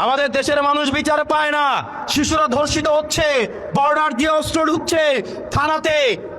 আমাদের দেশের মানুষ বিচার পায় না, শিশুরা ধর্ষিত হচ্ছে, বর্ডার দিয়ে অস্ত্র ঢুকছে থানাতে,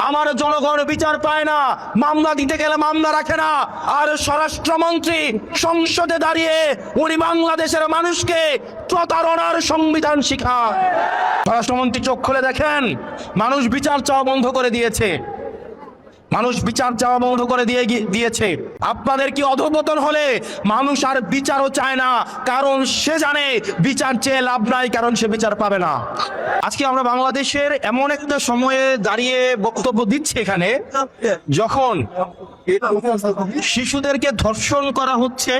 আমার জনগণ বিচার পায় না, মামলা দিতে গেলে মামলা রাখে না। আর স্বরাষ্ট্রমন্ত্রী সংসদে দাঁড়িয়ে উনি বাংলাদেশের মানুষকে প্রতারণার সংবিধান শিখায়। স্বরাষ্ট্রমন্ত্রী চোখ খুলে দেখেন, মানুষ বিচার চাওয়া বন্ধ করে দিয়েছে, মানুষ বিচার চাওয়া বন্ধ করে দিয়েছে। আপনাদের কি অধঃপতন হলে মানুষ আর বিচারও চায় না, কারণ সে জানে বিচার চেয়ে লাভ নাই, কারণ সে বিচার পাবে না। আজকে আমরা বাংলাদেশের এমন একটা সময়ে দাঁড়িয়ে বক্তব্য দিচ্ছি এখানে, যখন শিশুদেরকে ধর্ষণ করা হচ্ছে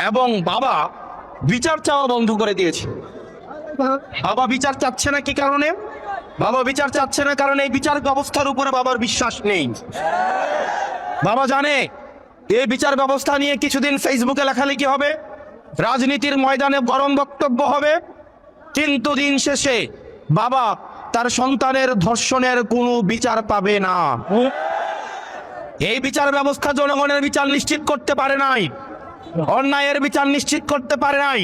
এবং বাবা বিচার চাওয়া বন্ধ করে দিয়েছে। বাবা বিচার চাচ্ছে না কি কারণে? বাবা বিচার চাচ্ছে না কারণ এই বিচার ব্যবস্থার উপরে বাবার বিশ্বাস নেই। বাবা জানে এই বিচার ব্যবস্থা নিয়ে কিছুদিন ফেসবুকে লেখালেখি হবে, রাজনীতির ময়দানে গরম বক্তব্য হবে, কিন্তু দিন শেষে বাবা তার সন্তানের ধর্ষণের কোনো বিচার পাবে না। এই বিচার ব্যবস্থা জনগণের বিচার নিশ্চিত করতে পারে নাই, অন্যায়ের বিচার নিশ্চিত করতে পারে নাই,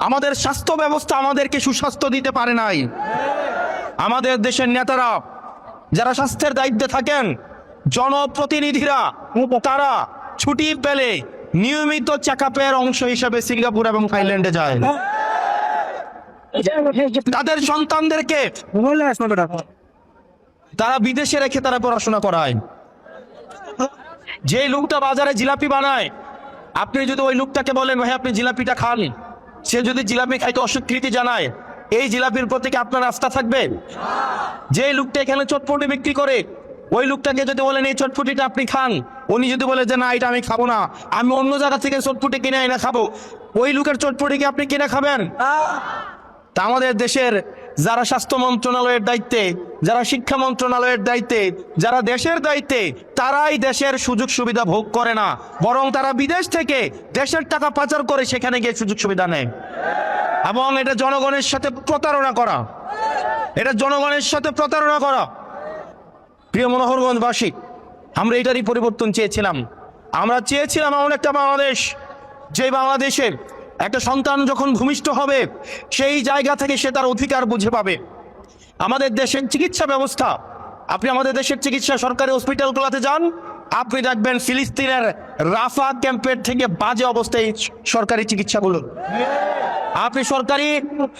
আমাদের স্বাস্থ্য ব্যবস্থা আমাদেরকে সুস্বাস্থ্য দিতে পারে নাই। আমাদের দেশের নেতারা যারা স্বাস্থ্যের দায়িত্বে থাকেন, জনপ্রতিনিধিরা, তারা ছুটি পেলে নিয়মিত চেকআপের অংশ হিসেবে সিঙ্গাপুর এবং থাইল্যান্ডে যায়। তাদের সন্তানদেরকে তারা বিদেশে রেখে তারা পড়াশোনা করায়। যে লোকটা বাজারে জিলাপি বানায়, আপনি যদি ওই লোকটাকে বলেন ভাই আপনি জিলাপিটা খান, সে যদি জিলাপি খাইতে অস্বীকৃতি জানায়, এই জিলাপির প্রতি কি আপনার আস্থা থাকবে? যে লোকটা এখানে চটপটি বিক্রি করে, ওই লোকটাকে যদি বলেন এই চটপটিটা আপনি খান, উনি যদি বলে যে না এটা আমি খাবো না, আমি অন্য জায়গা থেকে চটপটি কিনে এনে খাবো, ওই লোকের চটপটি কি আপনি কিনে খাবেন? তা আমাদের দেশের যারা স্বাস্থ্য মন্ত্রণালয়ের দায়িত্বে, যারা শিক্ষা মন্ত্রণালয়ের দায়িত্বে, যারা দেশের দায়িত্বে, তারাই দেশের সুযোগ সুবিধা ভোগ করে না, বরং তারা বিদেশ থেকে দেশের টাকা পাচার করে সেখানে গিয়ে সুযোগ সুবিধা নেয়। এবং এটা জনগণের সাথে প্রতারণা করা, এটা জনগণের সাথে প্রতারণা করা। প্রিয় মনোহরগঞ্জবাসী, আমরা এটারই পরিবর্তন চেয়েছিলাম। আমরা চেয়েছিলাম এমন একটা বাংলাদেশ, যে বাংলাদেশে একটা সন্তান যখন ভূমিষ্ঠ হবে সেই জায়গা থেকে সে তার অধিকার বুঝে পাবে। আমাদের দেশের চিকিৎসা ব্যবস্থা, আপনি আমাদের দেশের চিকিৎসা সরকারি হসপিটালগুলোতে যান, আপনি দেখবেন ফিলিস্তিনের রাফা ক্যাম্পের থেকে বাজে অবস্থায় সরকারি চিকিৎসাগুলো।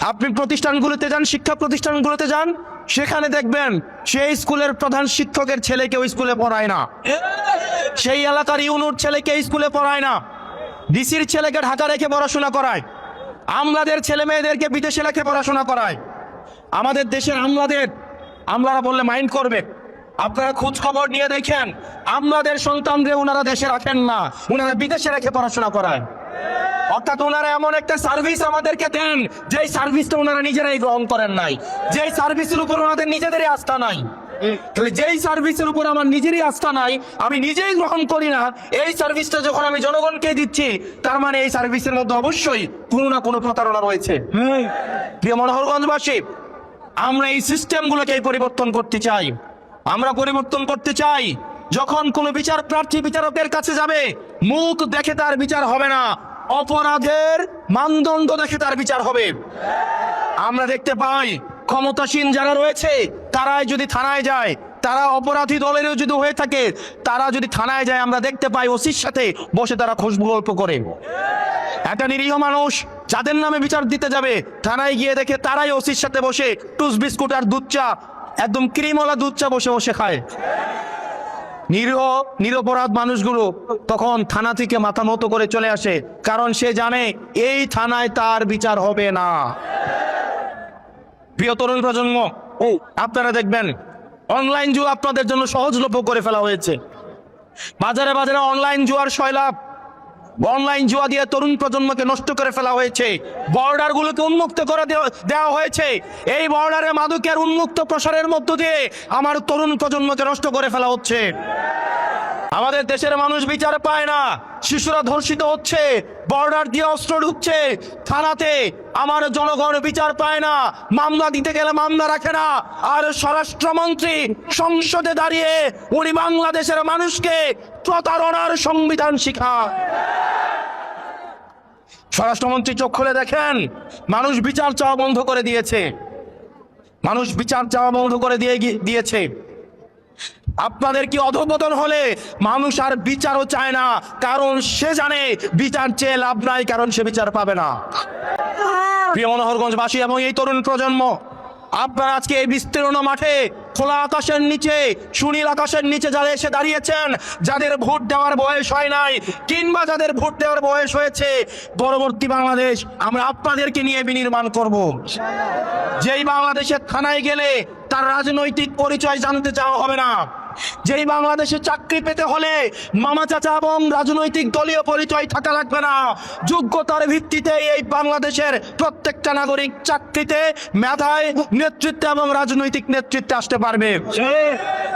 আপনি প্রতিষ্ঠানগুলোতে যান, শিক্ষা প্রতিষ্ঠানগুলোতে যান, সেখানে দেখবেন সেই স্কুলের প্রধান শিক্ষকের ছেলেকে ওই স্কুলে পড়ায় না, সেই এলাকার ইউনুর ছেলেকে স্কুলে পড়ায় না, ডিসির ছেলেকে ঢাকা রেখে পড়াশোনা করায়, আমলাদের ছেলে মেয়েদেরকে বিদেশে রেখে পড়াশোনা করায়। আমাদের দেশের আমলারা বললে মাইন্ড করবে, আপনারা খোঁজ খবর নিয়ে দেখেন, আমলাদের সন্তানদের ওনারা দেশে রাখেন না, ওনারা বিদেশে রেখে পড়াশোনা করায়। অর্থাৎ ওনারা এমন একটা সার্ভিস আমাদেরকে দেন, যেই সার্ভিসটা ওনারা নিজেরাই গ্রহণ করেন নাই, যেই সার্ভিসের উপর ওনাদের নিজেদেরই আস্থা নাই। যেই সার্ভিসের উপর আমার নিজেরই আস্থা নাই, আমি নিজেই গ্রহণ করি না, এই সার্ভিসটা যখন আমি জনগণকে দিচ্ছি, তার মানে এই সার্ভিসের মধ্যে অবশ্যই কোনো না কোনো প্রতারণা রয়েছে। প্রিয় মনোহরগঞ্জবাসী, আমরা এই সিস্টেমগুলোকে পরিবর্তন করতে চাই। আমরা পরিবর্তন করতে চাই, যখন কোনো বিচার প্রার্থী বিচারকের কাছে যাবে, মুখ দেখে তার বিচার হবে না, অপরাধের মানদণ্ড দেখে তার বিচার হবে। আমরা দেখতে পাই ক্ষমতাসীন যারা রয়েছে, তারাই যদি থানায় যায়, তারা অপরাধী দলেরও যদি হয়ে থাকে, তারা যদি থানায় যায়, আমরা দেখতে পাই ওসির সাথে বসে তারা খুশবু গল্প করে। একটা নিরীহ মানুষ যাদের নামে বিচার দিতে যাবে, থানায় গিয়ে দেখে তারাই ওসির সাথে বসে টুস বিস্কুট আর দুধ চা, একদম ক্রিমওয়ালা দুধ চা বসে বসে খায়। নিরপরাধ মানুষগুলো তখন থানা থেকে মাথা নত করে চলে আসে, কারণ সে জানে এই থানায় তার বিচার হবে না। প্রিয় তরুণ প্রজন্ম, আপনারা দেখবেন অনলাইন জুয়া আপনাদের জন্য সহজলভ্য করে ফেলা হয়েছে। বাজারে বাজারে অনলাইন জুয়ার সয়লাভ, অনলাইন জুয়া দিয়ে তরুণ প্রজন্মকে নষ্ট করে ফেলা হয়েছে। বর্ডার গুলোকে উন্মুক্ত করে দেওয়া হয়েছে। এই বর্ডারে মাদকের উন্মুক্ত প্রসারের মধ্য দিয়ে আমার তরুণ প্রজন্মকে নষ্ট করে ফেলা হচ্ছে। আমাদের দেশের মানুষ বিচার পায় না, শিশুরা ধর্ষিত হচ্ছে, বর্ডার দিয়ে অস্ত্র ঢুকছে থানাতে, আমার জনগণ বিচার পায় না, মামলা দিতে গেলে মামলা রাখে না। আর স্বরাষ্ট্রমন্ত্রী সংসদে দাঁড়িয়ে উনি বাংলাদেশের মানুষকে প্রতারণার সংবিধান শিখায়। স্বরাষ্ট্রমন্ত্রী চোখ খুলে দেখেন, মানুষ বিচার চাওয়া বন্ধ করে দিয়েছে, মানুষ বিচার চাওয়া বন্ধ করে দিয়েছে। আপনাদের কি অধঃপতন হলে মানুষ আর বিচারও চায় না, কারণ সে জানে বিচার চেয়ে লাভ নাই, কারণ সে বিচার পাবে না। প্রিয় মনোহরগঞ্জবাসী এবং এই তরুণ প্রজন্ম, আপনারা আজকে এই বিস্তীর্ণ মাঠে খোলা আকাশের নিচে, সুনীল আকাশের নিচে যারা এসে দাঁড়িয়েছেন, যাদের ভোট দেওয়ার বয়স হয় নাই কিংবা যাদের ভোট দেওয়ার বয়স হয়েছে, পরবর্তী বাংলাদেশ আমরা আপনাদেরকে নিয়ে বিনির্মাণ করব। যেই বাংলাদেশের থানায় গেলে তার রাজনৈতিক পরিচয় জানতে চাওয়া হবে না, যেই বাংলাদেশে চাকরি পেতে হলে মামা চাচা এবং রাজনৈতিক দলীয় পরিচয় থাকা লাগবে না, যোগ্যতার ভিত্তিতে এই বাংলাদেশের প্রত্যেকটা নাগরিক চাকরিতে, মেধায়, নেতৃত্বে এবং রাজনৈতিক নেতৃত্বে আসতে পারবে।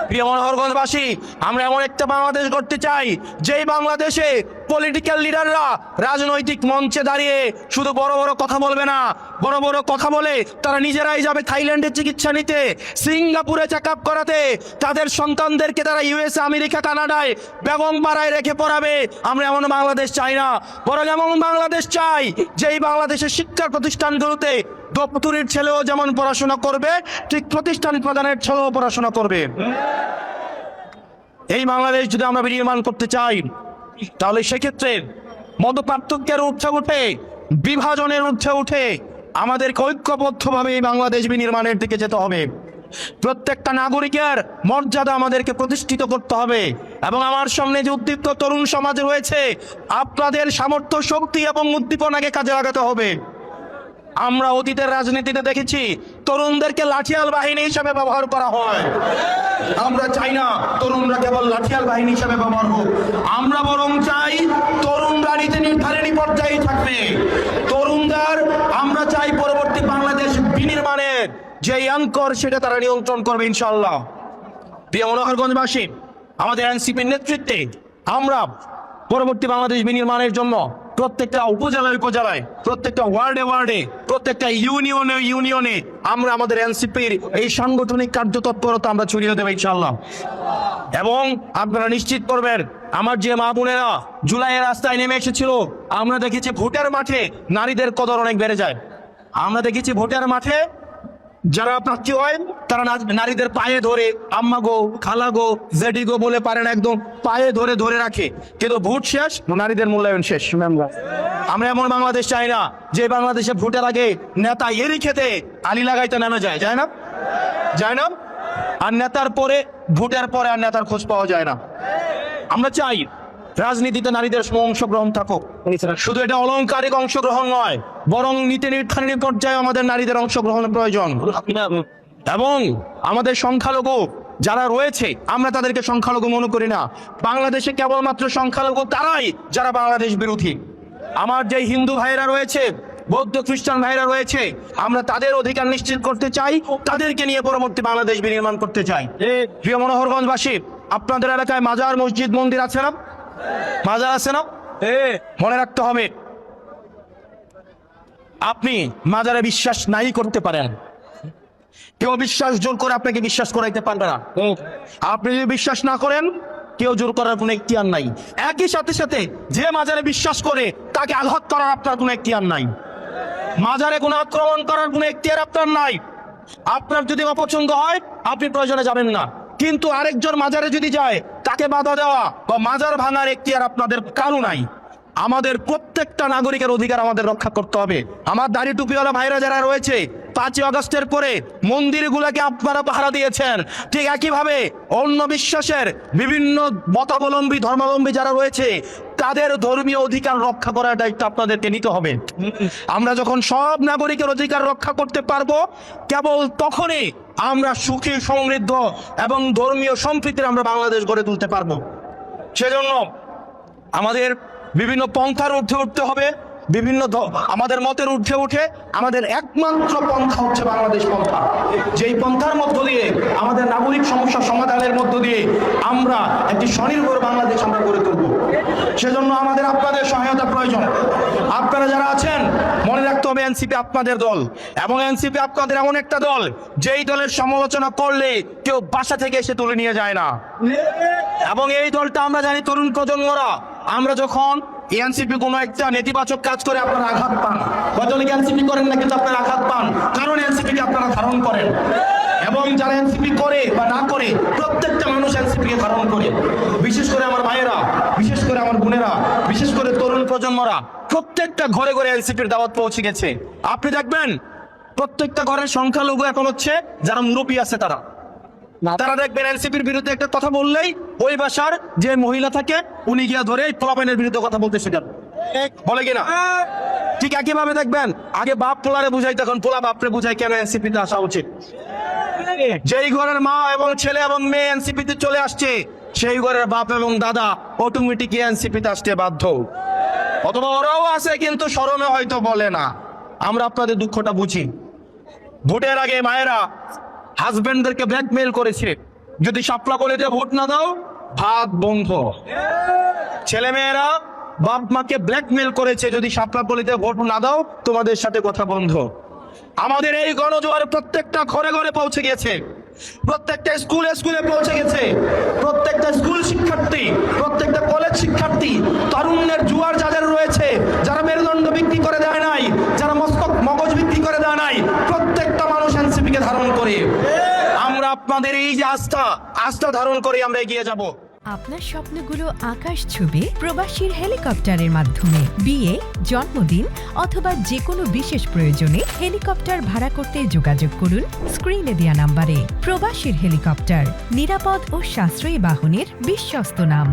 প্রিয় মনোহরগঞ্জবাসী, আমরা এমন একটা বাংলাদেশ গড়তে চাই যেই বাংলাদেশে পলিটিক্যাল লিডাররা রাজনৈতিক মঞ্চে দাঁড়িয়ে শুধু বড় বড় কথা বলবে না, বড় বড় কথা বলে তারা নিজেরাই যাবে থাইল্যান্ডে চিকিৎসা নিতে, সিঙ্গাপুরে চেক আপ করাতে, তাদের সন্তানদেরকে তারা ইউএসএ, আমেরিকা, কানাডায় বেগম পাড়ায় রেখে পড়াবে। আমরা এমন বাংলাদেশ চাই না, বরং এমন বাংলাদেশ চাই যেই বাংলাদেশের শিক্ষা প্রতিষ্ঠানগুলোতে দপ্তরির ছেলেও যেমন পড়াশোনা করবে, ঠিক প্রতিষ্ঠান প্রধানের ছেলেও পড়াশোনা করবে। এই বাংলাদেশ যদি আমরা বিনির্মাণ করতে চাই, তাহলে সেক্ষেত্রে মত পার্থক্যের ঊর্ধ্বে উঠে, বিভাজনের ঊর্ধ্বে উঠে আমাদেরকে ঐক্যবদ্ধভাবে এই বাংলাদেশ বিনির্মাণের দিকে যেতে হবে। প্রত্যেকটা নাগরিকের মর্যাদা আমাদেরকে প্রতিষ্ঠিত করতে হবে। এবং আমার সামনে যে উদ্দীপ্ত তরুণ সমাজ রয়েছে, আপনাদের সামর্থ্য, শক্তি এবং উদ্দীপনাকে কাজে লাগাতে হবে। আমরা অতীতের রাজনীতিতে দেখেছি তরুণদেরকে লাঠিয়াল বাহিনী হিসেবে ব্যবহার করা হয়। আমরা চাই না তরুণরা কেবল লাঠিয়াল বাহিনী হিসেবে ব্যবহার হোক, আমরা বরং চাই তরুণরা নীতি নির্ধারণী পর্যায়ে থাকবে। তরুণদের আমরা চাই পরবর্তী বাংলাদেশ বিনির্মাণের যে অঙ্কর সেটা তারা নিয়ন্ত্রণ করবে ইনশাআল্লাহ। প্রিয় মনোহরগঞ্জবাসী, আমাদের এনসিপির নেতৃত্বে আমরা পরবর্তী বাংলাদেশ বিনির্মাণের জন্য প্রত্যেকটা উপজেলায়, প্রত্যেকটা ওয়ার্ডে, প্রত্যেকটা ইউনিয়নে আমরা আমাদের এনসিপির এই সাংগঠনিক কার্যতৎপরতা আমরা ছড়িয়ে দেবো ইনশাআল্লাহ। এবং আপনারা নিশ্চিত করবেন, আমার যে মা বোনেরা জুলাইয়ের রাস্তায় নেমে এসেছিল, আমরা দেখেছি ভোটের মাঠে নারীদের কদর অনেক বেড়ে যায়। আমরা দেখেছি ভোটের মাঠে যারা প্রার্থী হয় তারা নারীদের পায়ে ধরে আম্মা গো, খালা গো, জেডি গো বলে পারেন, একদম পায়ে ধরে রাখে, কিন্তু ভোট শেষ, নারীদের মূল্যায়ন শেষ। আমরা এমন বাংলাদেশ চাই না যে বাংলাদেশে ভোটের আগে নেতা এরি খেতে আলি লাগাইতে নেমে যায় না, আর নেতার পরে, ভোটের পরে আর নেতার খোঁজ পাওয়া যায় না। আমরা চাই রাজনীতিতে নারীদের অংশগ্রহণ থাকুক। শুধু এটা অলংকারিক অংশগ্রহণ নয়, বরং নীতি নির্ধারণী পর্যায়ে আমাদের নারীদের অংশগ্রহণের প্রয়োজন। এবং আমাদের সংখ্যালঘু যারা রয়েছে, আমরা তাদেরকে সংখ্যালঘু মনে করি না। বাংলাদেশে কেবলমাত্র সংখ্যালঘু তারাই যারা বাংলাদেশ বিরোধী। আমার যে হিন্দু ভাইরা রয়েছে, বৌদ্ধ খ্রিস্টান ভাইরা রয়েছে, আমরা তাদের অধিকার নিশ্চিত করতে চাই, তাদেরকে নিয়ে পরবর্তী বাংলাদেশ বিনির্মাণ করতে চাই। প্রিয় মনোহরগঞ্জবাসী, আপনাদের এলাকায় মাজার, মসজিদ, মন্দির আছে না? মাজার আছে না? মনে রাখতে হবে, আপনি মাজারে বিশ্বাস নাই করতে পারেন, কেউ বিশ্বাস জোর করে আপনাকে বিশ্বাস করাইতে পারবে না। আপনি যদি বিশ্বাস না করেন, কেউ জোর করার কোনো এখতিয়ার নাই। একই সাথে যে মাজারে বিশ্বাস করে তাকে আঘাত করার আপনার কোনো এখতিয়ার নাই। মাজারে কোনো আক্রমণ করার কোনো এখতিয়ার আপনার নাই। আপনার যদি অপছন্দ হয়, আপনি প্রয়োজনে যাবেন না, কিন্তু আরেকজন মাজারে যদি যায়, তাকে বাধা দেওয়া বা মাজার ভাঙার এখতিয়ার আপনাদের কারো নাই। আমাদের প্রত্যেকটা নাগরিকের অধিকার আমাদের রক্ষা করতে হবে। আমার দাড়ি টুপিওয়ালা ভাইরা যারা রয়েছে, 5ই আগস্টের পরে মন্দিরগুলোকে আপনারা পাহারা দিয়েছেন, ঠিক একইভাবে অন্য বিশ্বাসের বিভিন্ন মতাবলম্বী, ধর্মাবলম্বী যারা রয়েছে, তাদের ধর্মীয় অধিকার রক্ষা করার দায়িত্ব আপনাদেরকে নিতে হবে। আমরা যখন সব নাগরিকের অধিকার রক্ষা করতে পারবো, কেবল তখনই আমরা সুখী, সমৃদ্ধ এবং ধর্মীয় সম্প্রীতির আমরা বাংলাদেশ গড়ে তুলতে পারবো। সেজন্য আমাদের বিভিন্ন পন্থার ঊর্ধ্বে উঠতে হবে, আমাদের মতের ঊর্ধ্বে উঠে আমাদের একমাত্র পন্থা হচ্ছে বাংলাদেশ পন্থা। যেই পন্থার মধ্য দিয়ে আমাদের নাগরিক সমস্যা সমাধানের মধ্য দিয়ে আমরা একটি স্বনির্ভর বাংলাদেশ আমরা গড়ে তুলব। সেজন্য আমাদের আপনাদের সহায়তা প্রয়োজন। আপনারা যারা আছেন, মনে রাখতে হবে এনসিপি আপনাদের দল, এবং এনসিপি আপনাদের এমন একটা দল যেই দলের সমালোচনা করলে কেউ বাসা থেকে এসে তুলে নিয়ে যায় না। এবং এই দলটা আমরা জানি তরুণ প্রজন্মরা, আমরা যখন এনসিপি কোনো একটা নেতিবাচক কাজ করে আপনারা আঘাত পান, হয়তো অনেকে এনসিপি করেন না কিন্তু আপনারা আঘাত পান, কারণ এনসিপিকে আপনারা ধারণ করেন। এবং যারা এনসিপি করে বা না করে প্রত্যেকটা মানুষ এনসিপিকে ধারণ করে। বিশেষ করে আমার ভাইয়েরা, বিশেষ করে আমার বোনেরা, বিশেষ করে তরুণ প্রজন্মরা প্রত্যেকটা ঘরে ঘরে এনসিপির দাওয়াত পৌঁছে গেছে। আপনি দেখবেন প্রত্যেকটা ঘরের সংখ্যালঘু এখন হচ্ছে যারা মুরব্বী আছে তারা দেখবেন এনসিপির বিরুদ্ধে একটা কথা বললেই ওই বাসার যে মহিলা থাকে উনি গিয়া ধরে পোলাপাইনের বিরুদ্ধে কথা বলতে শিখেন, বলে কিনা? ঠিক একইভাবে দেখবেন আগে বাপ পোলারে বুঝাই, তখন পোলা বাপরে বুঝাই কেন এনসিপিতে আসা উচিত। যেই ঘরের মা এবং ছেলে এবং মেয়ে এনসিপিতে চলে আসছে, সেই ঘরের বাপ এবং দাদা অটোমেটিক এনসিপিতে আসতে বাধ্য। অথবা ওরাও আছে কিন্তু শরমে হয়তো বলে না। আমরা আপনাদের দুঃখটা বুঝি। ভোটের আগে মায়েরা হাজবেন্ডদেরকে ব্ল্যাকমেইল করেছে, যদি শাপলা কলেজে ভোট না দাও ভাত বন্ধ। ছেলে মেয়েরা বাপ মাকে ব্ল্যাকমেইল করেছে, যদি শাপলা কলেজে ভোট না দাও তোমাদের সাথে কথা বন্ধ। আমাদের এই গণজোয়ার প্রত্যেকটা ঘরে ঘরে পৌঁছে গেছে, প্রত্যেকটা স্কুলে স্কুলে পৌঁছে গেছে। প্রত্যেকটা স্কুল শিক্ষার্থী, প্রত্যেকটা কলেজ শিক্ষার্থী, তারুণ্যের জোয়ার যাদের রয়েছে, যারা মেরুদণ্ড বিক্রি করে দেয় নাই, যারা মগজ বিক্রি করে দেয় নাই, প্রত্যেকটা মানুষ এনসিপিকে ধারণ করে। আমরা আপনাদের এই যে আস্থা ধারণ করে আমরা এগিয়ে যাব। আপনার স্বপ্নগুলো আকাশ ছুবে প্রবাসীর হেলিকপ্টারের মাধ্যমে। বিয়ে, জন্মদিন অথবা যে কোনো বিশেষ প্রয়োজনে হেলিকপ্টার ভাড়া করতে যোগাযোগ করুন স্ক্রিনে দেয়া নাম্বারে। প্রবাসীর হেলিকপ্টার, নিরাপদ ও সাশ্রয়ী বাহনের বিশ্বস্ত নাম।